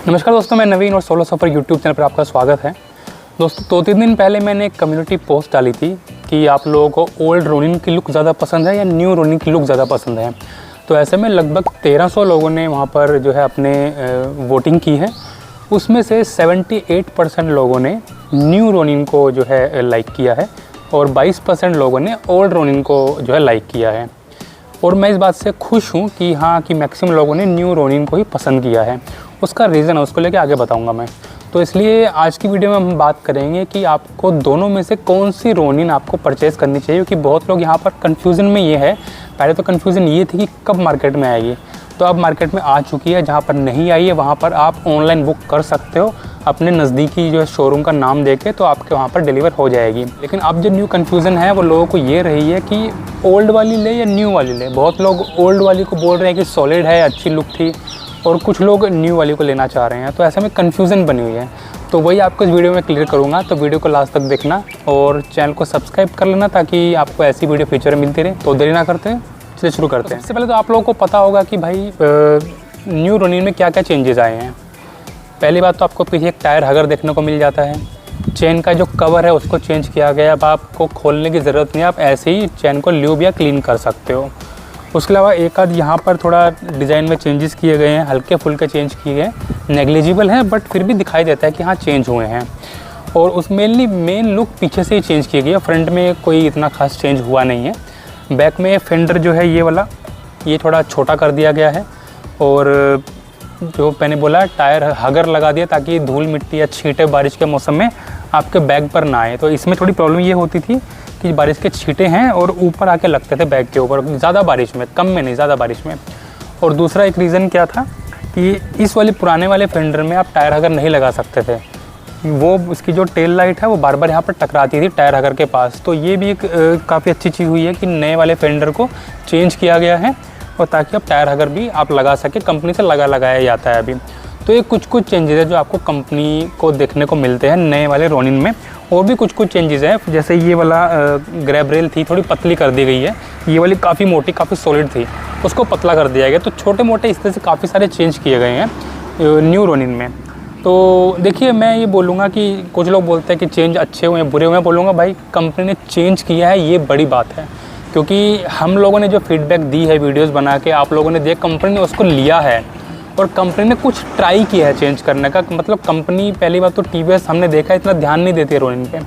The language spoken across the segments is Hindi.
नमस्कार दोस्तों, मैं नवीन और सोलो सफ़र यूट्यूब चैनल पर आपका स्वागत है। दोस्तों 2-3 दिन पहले मैंने एक कम्युनिटी पोस्ट डाली थी कि आप लोगों को ओल्ड रोनिन की लुक ज़्यादा पसंद है या न्यू रोनिन की लुक ज़्यादा पसंद है। तो ऐसे में लगभग 1300 लोगों ने वहाँ पर जो है अपने वोटिंग की है। उसमें से 78% लोगों ने न्यू रोनिन को जो है लाइक किया है और 22% लोगों ने ओल्ड रोनिन को जो है लाइक किया है। और मैं इस बात से खुश हूँ कि हाँ कि मैक्सिमम लोगों ने न्यू रोनिन को ही पसंद किया है। उसका रीज़न है, उसको लेके आगे बताऊँगा मैं। तो इसलिए आज की वीडियो में हम बात करेंगे कि आपको दोनों में से कौन सी रोनिन आपको परचेज़ करनी चाहिए, क्योंकि बहुत लोग यहाँ पर कन्फ्यूज़न में ये है। पहले तो कन्फ्यूज़न ये थी कि कब मार्केट में आएगी, तो अब मार्केट में आ चुकी है। जहाँ पर नहीं आई है वहाँ पर आप ऑनलाइन बुक कर सकते हो अपने नज़दीकी जो है शोरूम का नाम देके, तो आपके वहाँ पर डिलीवर हो जाएगी। लेकिन अब जो न्यू कन्फ्यूज़न है वो लोगों को ये रही है कि ओल्ड वाली ले या न्यू वाली ले। बहुत लोग ओल्ड वाली को बोल रहे हैं कि सॉलिड है, अच्छी लुक थी, और कुछ लोग न्यू वाली को लेना चाह रहे हैं। तो ऐसे में कन्फ्यूज़न बनी हुई है। तो वही आपको इस वीडियो में क्लियर करूँगा, तो वीडियो को लास्ट तक देखना और चैनल को सब्सक्राइब कर लेना ताकि आपको ऐसी वीडियो फ्यूचर में मिलती रहे। तो देरी ना करते हैं, चलिए शुरू करते हैं। सबसे पहले तो आप लोगों को पता होगा कि भाई न्यू रोनिन में क्या क्या चेंजेस आए हैं। पहली बात तो आपको पीछे एक टायर हगर देखने को मिल जाता है। चेन का जो कवर है उसको चेंज किया गया। अब आपको खोलने की ज़रूरत नहीं, आप ऐसे ही चेन को ल्यूब या क्लीन कर सकते हो। उसके अलावा एक आध यहाँ पर थोड़ा डिज़ाइन में चेंजेस किए गए हैं, हल्के फुल्के चेंज किए गए, नेग्लिजिबल है बट फिर भी दिखाई देता है कि हाँ चेंज हुए हैं। और उस मेन लुक पीछे से ही चेंज की गई है, फ्रंट में कोई इतना खास चेंज हुआ नहीं है। बैक में फेंडर जो है ये वाला, ये थोड़ा छोटा कर दिया गया है। और जो मैंने बोला टायर हगर लगा दिया ताकि धूल मिट्टी या छींटे बारिश के मौसम में आपके बैग पर ना आए। तो इसमें थोड़ी प्रॉब्लम ये होती थी कि बारिश के छींटे हैं और ऊपर आके लगते थे बैग के ऊपर, ज़्यादा बारिश में, कम में नहीं, ज़्यादा बारिश में। और दूसरा एक रीज़न क्या था कि इस वाले पुराने वाले फेंडर में आप टायर हगर नहीं लगा सकते थे। वो उसकी जो टेल लाइट है वो बार बार यहाँ पर टकराती थी टायर हगर के पास। तो ये भी एक काफ़ी अच्छी चीज़ हुई है कि नए वाले फेंडर को चेंज किया गया है और ताकि अब टायर हगर भी आप लगा सके, कंपनी से लगाया जाता है अभी। तो ये कुछ चेंजेस है जो आपको कंपनी को देखने को मिलते हैं नए वाले रोनिन में। और भी कुछ चेंजेस हैं, जैसे ये वाला ग्रैब रेल थी थोड़ी पतली कर दी गई है। ये वाली काफ़ी मोटी, काफ़ी सॉलिड थी, उसको पतला कर दिया गया। तो छोटे मोटे इस तरह से काफ़ी सारे चेंज किए गए हैं न्यू रोनिन में। तो देखिए, मैं ये बोलूँगा कि कुछ लोग बोलते हैं कि चेंज अच्छे हुए हैं, बुरे हुए हैं। बोलूँगा भाई कंपनी ने चेंज किया है, ये बड़ी बात है। क्योंकि हम लोगों ने जो फीडबैक दी है वीडियोस बना के, आप लोगों ने देख, कंपनी ने उसको लिया है और कंपनी ने कुछ ट्राई किया है चेंज करने का। मतलब कंपनी पहली बात तो टीवीएस हमने देखा इतना ध्यान नहीं देती है रोनिन पे,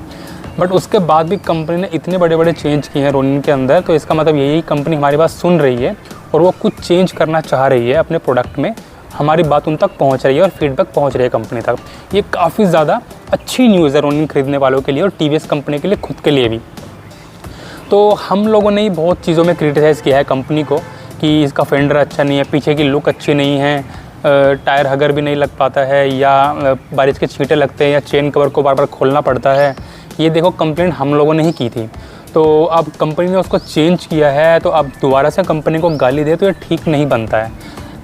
बट उसके बाद भी कंपनी ने इतने बड़े चेंज किए हैं रोनिन के अंदर। तो इसका मतलब यही कंपनी हमारी बात सुन रही है और वो कुछ चेंज करना चाह रही है अपने प्रोडक्ट में। हमारी बात उन तक पहुँच रही है और फीडबैक पहुँच रही है कंपनी तक। ये काफ़ी ज़्यादा अच्छी न्यूज़ है रोनिन खरीदने वालों के लिए और टीवीएस कंपनी के लिए, खुद के लिए भी। तो हम लोगों ने ही बहुत चीज़ों में क्रिटिसाइज़ किया है कंपनी को कि इसका फेंडर अच्छा नहीं है, पीछे की लुक अच्छी नहीं है, टायर हगर भी नहीं लग पाता है, या बारिश के छींटे लगते हैं, या चेन कवर को बार बार खोलना पड़ता है। ये देखो कंप्लेंट हम लोगों ने ही की थी। तो अब कंपनी ने उसको चेंज किया है, तो अब दोबारा से कंपनी को गाली दे तो ये ठीक नहीं बनता है।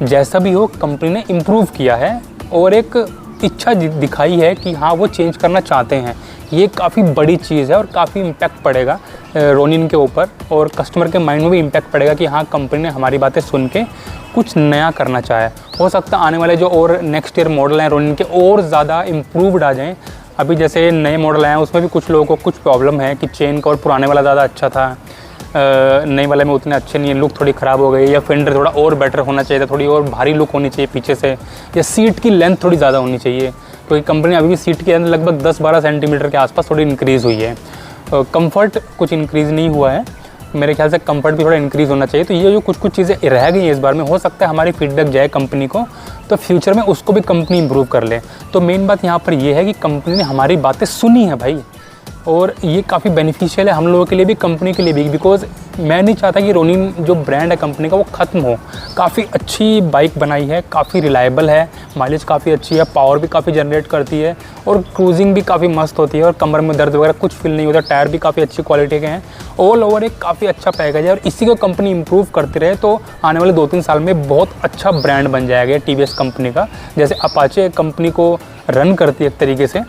जैसा भी हो, कंपनी ने इम्प्रूव किया है और एक इच्छा दिखाई है कि हाँ वो चेंज करना चाहते हैं। ये काफ़ी बड़ी चीज़ है और काफ़ी इम्पैक्ट पड़ेगा रोनिन के ऊपर, और कस्टमर के माइंड में भी इम्पैक्ट पड़ेगा कि हाँ कंपनी ने हमारी बातें सुन के कुछ नया करना चाहे। हो सकता है आने वाले जो और नेक्स्ट ईयर मॉडल हैं रोनिन के और ज़्यादा इम्प्रूव्ड आ जाएँ। अभी जैसे नए मॉडल आए हैं उसमें भी कुछ लोगों को कुछ प्रॉब्लम है कि चेन का और पुराने वाला ज़्यादा अच्छा था, नए वाले में उतने अच्छे नहीं है, लुक थोड़ी ख़राब हो गई, या फेंडर थोड़ा और बेटर होना चाहिए था, थोड़ी और भारी लुक होनी चाहिए पीछे से, या सीट की लेंथ थोड़ी ज़्यादा होनी चाहिए। क्योंकि कंपनी अभी भी सीट के अंदर लगभग 10-12 सेंटीमीटर के आसपास थोड़ी इंक्रीज़ हुई है। कंफर्ट कुछ इंक्रीज़ नहीं हुआ है, मेरे ख्याल से कंफर्ट भी थोड़ा इंक्रीज़ होना चाहिए। तो ये जो कुछ चीज़ें रह गई हैं इस बार में, हो सकता है हमारी फीडबैक जाए कंपनी को, तो फ्यूचर में उसको भी कंपनी इंप्रूव कर ले। तो मेन बात यहाँ पर ये है कि कंपनी ने हमारी बातें सुनी है भाई, और ये काफ़ी बेनिफिशियल है हम लोगों के लिए भी, कंपनी के लिए भी। बिकॉज मैं नहीं चाहता कि रोनिन जो ब्रांड है कंपनी का वो ख़त्म हो। काफ़ी अच्छी बाइक बनाई है, काफ़ी रिलायबल है, माइलेज काफ़ी अच्छी है, पावर भी काफ़ी जनरेट करती है, और क्रूजिंग भी काफ़ी मस्त होती है, और कमर में दर्द वगैरह कुछ फील नहीं होता। टायर भी काफ़ी अच्छी क्वालिटी के हैं। ऑल ओवर एक काफ़ी अच्छा पैकेज है, और इसी को कंपनी इंप्रूव करती रहे तो आने वाले 2-3 साल में बहुत अच्छा ब्रांड बन जाएगा टीवीएस कंपनी का। जैसे अपाचे कंपनी को रन करती है एक तरीके से,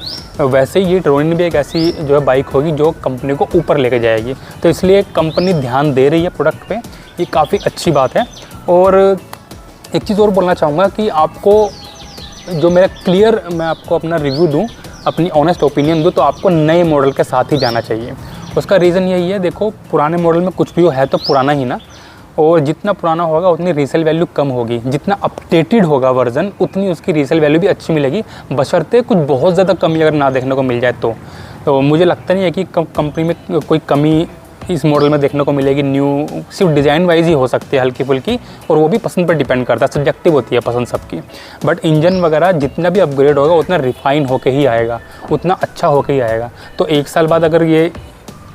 वैसे ही ये रोनिन भी एक ऐसी जो है बाइक होगी जो कंपनी को ऊपर लेके जाएगी। तो इसलिए कंपनी ध्यान दे रही है प्रोडक्ट पे, ये काफ़ी अच्छी बात है। और एक चीज़ और बोलना चाहूँगा कि आपको जो मेरा क्लियर मैं आपको अपना रिव्यू दूँ, अपनी ऑनेस्ट ओपिनियन दूँ, तो आपको नए मॉडल के साथ ही जाना चाहिए। उसका रीज़न यही है, देखो पुराने मॉडल में कुछ भी हो है तो पुराना ही ना, और जितना पुराना होगा उतनी रीसेल वैल्यू कम होगी, जितना अपडेटेड होगा वर्जन उतनी उसकी रीसेल वैल्यू भी अच्छी मिलेगी, बशर्ते कुछ बहुत ज़्यादा कमी अगर ना देखने को मिल जाए तो मुझे लगता नहीं है कि कंपनी में कोई कमी इस मॉडल में देखने को मिलेगी न्यू। सिर्फ डिज़ाइन वाइज ही हो सकती है हल्की फुल्की, और वो भी पसंद पर डिपेंड करता है, सब्जेक्टिव होती है पसंद सबकी। बट इंजन वगैरह जितना भी अपग्रेड होगा उतना रिफ़ाइन होके ही आएगा, उतना अच्छा होके ही आएगा। तो 1 साल बाद अगर ये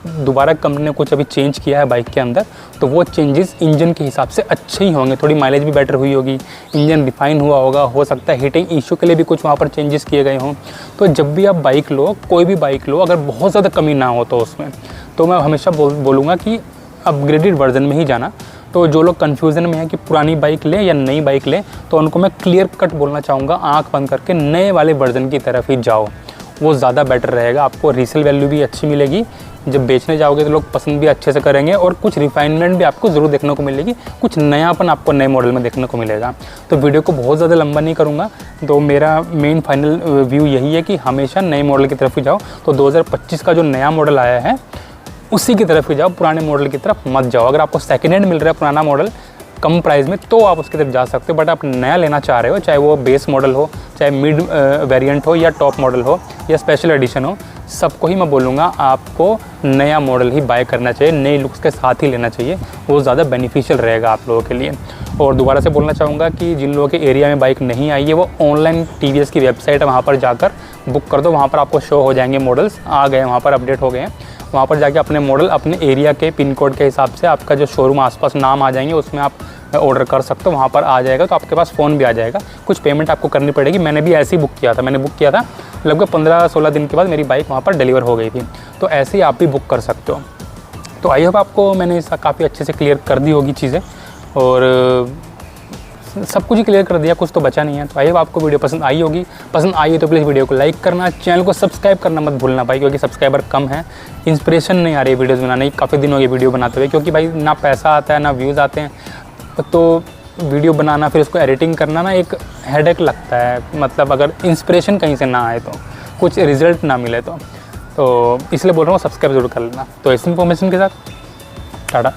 दोबारा कंपनी ने कुछ अभी चेंज किया है बाइक के अंदर, तो वो चेंजेस इंजन के हिसाब से अच्छे ही होंगे। थोड़ी माइलेज भी बेटर हुई होगी, इंजन रिफाइन हुआ होगा, हो सकता है हीटिंग इशू के लिए भी कुछ वहाँ पर चेंजेस किए गए हों। तो जब भी आप बाइक लो, कोई भी बाइक लो, अगर बहुत ज़्यादा कमी ना हो तो उसमें, तो मैं हमेशा बोलूँगा कि अपग्रेडेड वर्जन में ही जाना। तो जो लोग कन्फ्यूज़न में है कि पुरानी बाइक ले या नई बाइक ले, तो उनको मैं क्लियर कट बोलना चाहूँगा, आँख बंद करके नए वाले वर्जन की तरफ ही जाओ, वो ज़्यादा बेटर रहेगा। आपको रीसेल वैल्यू भी अच्छी मिलेगी, जब बेचने जाओगे तो लोग पसंद भी अच्छे से करेंगे, और कुछ रिफाइनमेंट भी आपको ज़रूर देखने को मिलेगी, कुछ नयापन आपको नए मॉडल में देखने को मिलेगा। तो वीडियो को बहुत ज़्यादा लंबा नहीं करूँगा, तो मेरा मेन फाइनल व्यू यही है कि हमेशा नए मॉडल की तरफ ही जाओ। तो 2025 का जो नया मॉडल आया है उसी की तरफ ही जाओ, पुराने मॉडल की तरफ मत जाओ। अगर आपको सेकेंड हैंड मिल रहा है पुराना मॉडल कम प्राइस में, तो आप उसकी तरफ जा सकते हो। बट आप नया लेना चाह रहे हो, चाहे वो बेस मॉडल हो, चाहे मिड वेरिएंट हो, या टॉप मॉडल हो, या स्पेशल एडिशन हो, सबको ही मैं बोलूँगा आपको नया मॉडल ही बाय करना चाहिए, नए लुक्स के साथ ही लेना चाहिए, वो ज़्यादा बेनिफिशियल रहेगा आप लोगों के लिए। और दोबारा से बोलना चाहूँगा कि जिन लोगों के एरिया में बाइक नहीं आई है, वो ऑनलाइन TVS की वेबसाइट है, वहाँ पर जाकर बुक कर दो। वहाँ पर आपको शो हो जाएंगे, मॉडल्स आ गए, वहाँ पर अपडेट हो गए हैं। वहाँ पर जाके अपने मॉडल अपने एरिया के पिन कोड के हिसाब से आपका जो शोरूम आसपास नाम आ जाएंगे, उसमें आप ऑर्डर कर सकते हो। वहाँ पर आ जाएगा, तो आपके पास फ़ोन भी आ जाएगा। कुछ पेमेंट आपको करनी पड़ेगी, मैंने भी ऐसे ही बुक किया था। मैंने बुक किया था, लगभग 15-16 दिन के बाद मेरी बाइक वहाँ पर डिलीवर हो गई थी। तो ऐसे ही आप भी बुक कर सकते हो। तो आई होप आपको मैंने इसका काफ़ी अच्छे से क्लियर कर दी होगी चीज़ें, और सब कुछ ही क्लियर कर दिया, कुछ तो बचा नहीं है। तो आई होप आपको वीडियो पसंद आई होगी। पसंद आई हो तो प्लीज़ वीडियो को लाइक करना, चैनल को सब्सक्राइब करना मत भूलना भाई, क्योंकि सब्सक्राइबर कम है, इंस्पिरेशन नहीं आ रही है वीडियोज़ बनाने की। काफ़ी दिन हो गए वीडियो बनाते हुए, क्योंकि भाई ना पैसा आता है ना व्यूज़ आते हैं, तो वीडियो बनाना फिर उसको एडिटिंग करना ना एक हेडेक लगता है। मतलब अगर इंस्पिरेशन कहीं से ना आए, तो कुछ रिजल्ट ना मिले, तो इसलिए बोल रहा हूँ सब्सक्राइब जरूर कर लेना। तो इस इन्फॉर्मेशन के साथ टाटा।